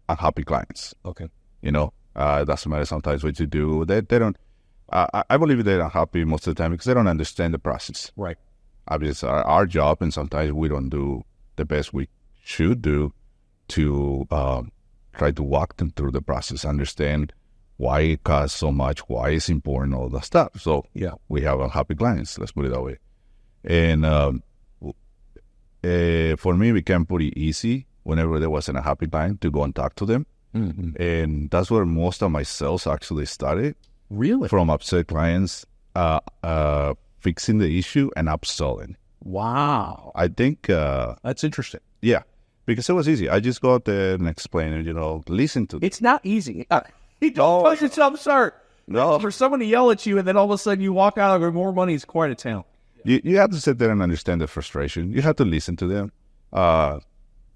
unhappy clients. Okay. You know, it doesn't matter sometimes what you do. They don't. I believe they're unhappy most of the time because they don't understand the process. Right. Obviously, it's our job, and sometimes we don't do the best we should do to try to walk them through the process, understand why it costs so much, why it's important, all that stuff. So Yeah. we have unhappy clients, let's put it that way. And for me, it became pretty easy whenever there wasn't a happy client to go and talk to them. Mm-hmm. And that's where most of my sales actually started, Really? from upset clients, fixing the issue and upselling. Wow. I think, That's interesting. yeah, because it was easy. I just go out there and explain it, listen to them. It's not easy. Don't push yourself, sir. No. For someone to yell at you and then all of a sudden you walk out with more money is quite a talent. You have to sit there and understand the frustration. You have to listen to them.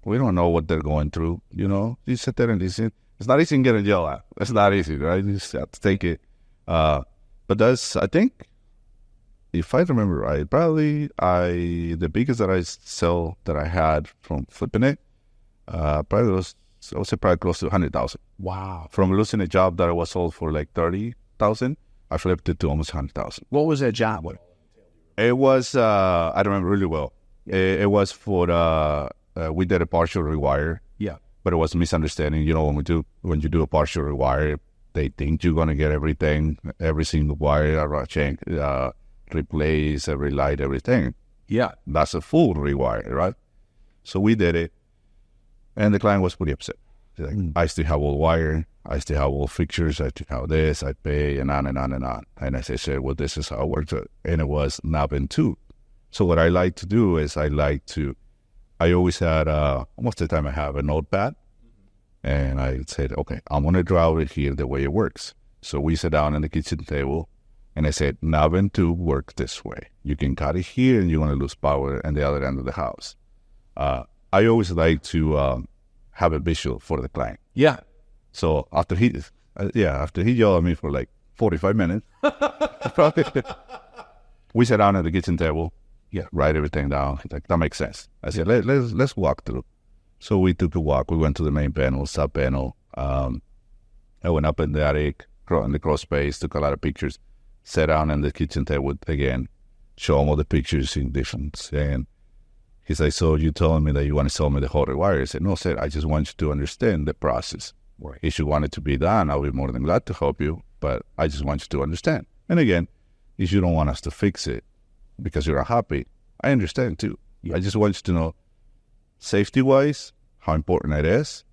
We don't know what they're going through, You sit there and listen. It's not easy to get a yell at. It's not easy, right? You just have to take it. But that's, I think, if I remember right, probably the biggest that I had from flipping it, probably was, I would say probably close to 100,000. Wow. From losing a job that was sold for like 30,000, I flipped it to almost 100,000. What was that job? It was, I remember really well. It was for, we did a partial rewire. Yeah. But it was a misunderstanding. When you do a partial rewire, they think you're going to get everything, every single wire, replace every light, everything. Yeah. That's a full rewire, right? So we did it. And the client was pretty upset. He's like, I still have all wire. I still have all fixtures. I still have this. I pay, and on and on and on. And as I said, well, this is how it works. And it was knob and tube. So what I like to do is I always had, most of the time I have a notepad. And I said, okay, I'm going to draw it here the way it works. So we sat down at the kitchen table. And I said, knob and tube work this way. You can cut it here, and you're going to lose power at the other end of the house. I always like to have a visual for the client. Yeah. So after he yelled at me for like 45 minutes, we sat down at the kitchen table. Yeah, write everything down. Like, that makes sense. I said, let's walk through. So we took a walk. We went to the main panel, sub panel. I went up in the attic, in the crawl space, took a lot of pictures, sat down in the kitchen table again, show him all the pictures in difference. And he's like, so you telling me that you want to sell me the whole rewire? I said, no, sir, I just want you to understand the process. Right. If you want it to be done, I'll be more than glad to help you, but I just want you to understand. And again, if you don't want us to fix it because you're unhappy, I understand too. Yeah. I just want you to know, safety-wise, how important it is,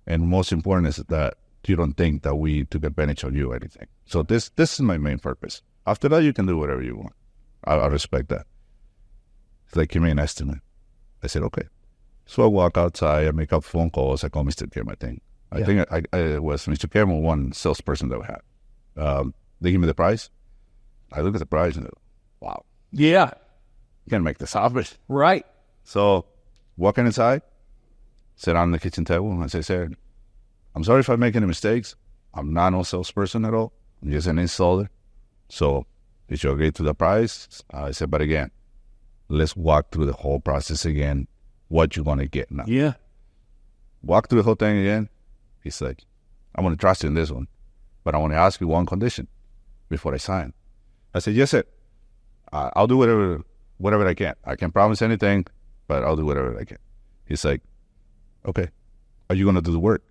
and most important is that you don't think that we took advantage of you or anything. So this is my main purpose. After that, you can do whatever you want. I respect that. It's like, give me an estimate. I said, okay. So I walk outside, I make up phone calls, I call Mr. Kim, I think. I think it was Mr. Kim or one salesperson that we had. They give me the price. I look at the price and go, wow. Yeah. You can't make this happen. Right. So walking inside, sit down on the kitchen table, and I say, sir, I'm sorry if I make any mistakes. I'm not no salesperson at all. I'm just an installer. So did you agree to the price? I said, but again, let's walk through the whole process again. What you want to get now? Yeah. Walk through the whole thing again. He's like, I'm going to trust you in this one, but I want to ask you one condition before I sign. I said, yes, sir. I'll do whatever I can. I can't promise anything, but I'll do whatever I can. He's like, okay, are you going to do the work?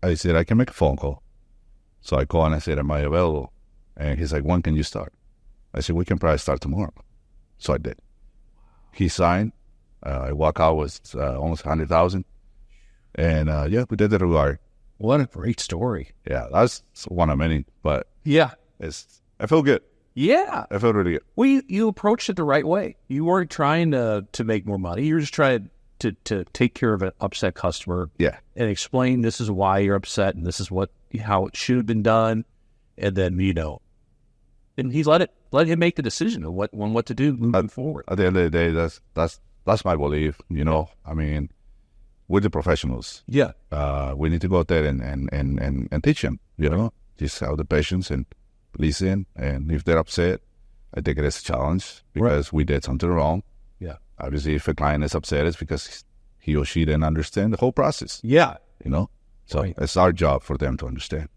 I said, I can make a phone call. So I call and I said, am I available? And he's like, when can you start? I said, we can probably start tomorrow. So I did. He signed. I walk out with almost 100,000. And we did the rewire. What a great story. Yeah, that's one of many, but yeah, I feel good. Yeah. I feel really good. Well, you approached it the right way. You weren't trying to make more money. You were just trying to take care of an upset customer. Yeah. And explain this is why you're upset and this is how it should have been done. And then, and he let him make the decision of what to do moving forward. At the end of the day, that's my belief, I mean, we're the professionals. Yeah. We need to go out there and teach them, just have the patience and listen. And if they're upset, I take it as a challenge because we did something wrong. Yeah. Obviously, if a client is upset, it's because he or she didn't understand the whole process. Yeah. So Right. it's our job for them to understand.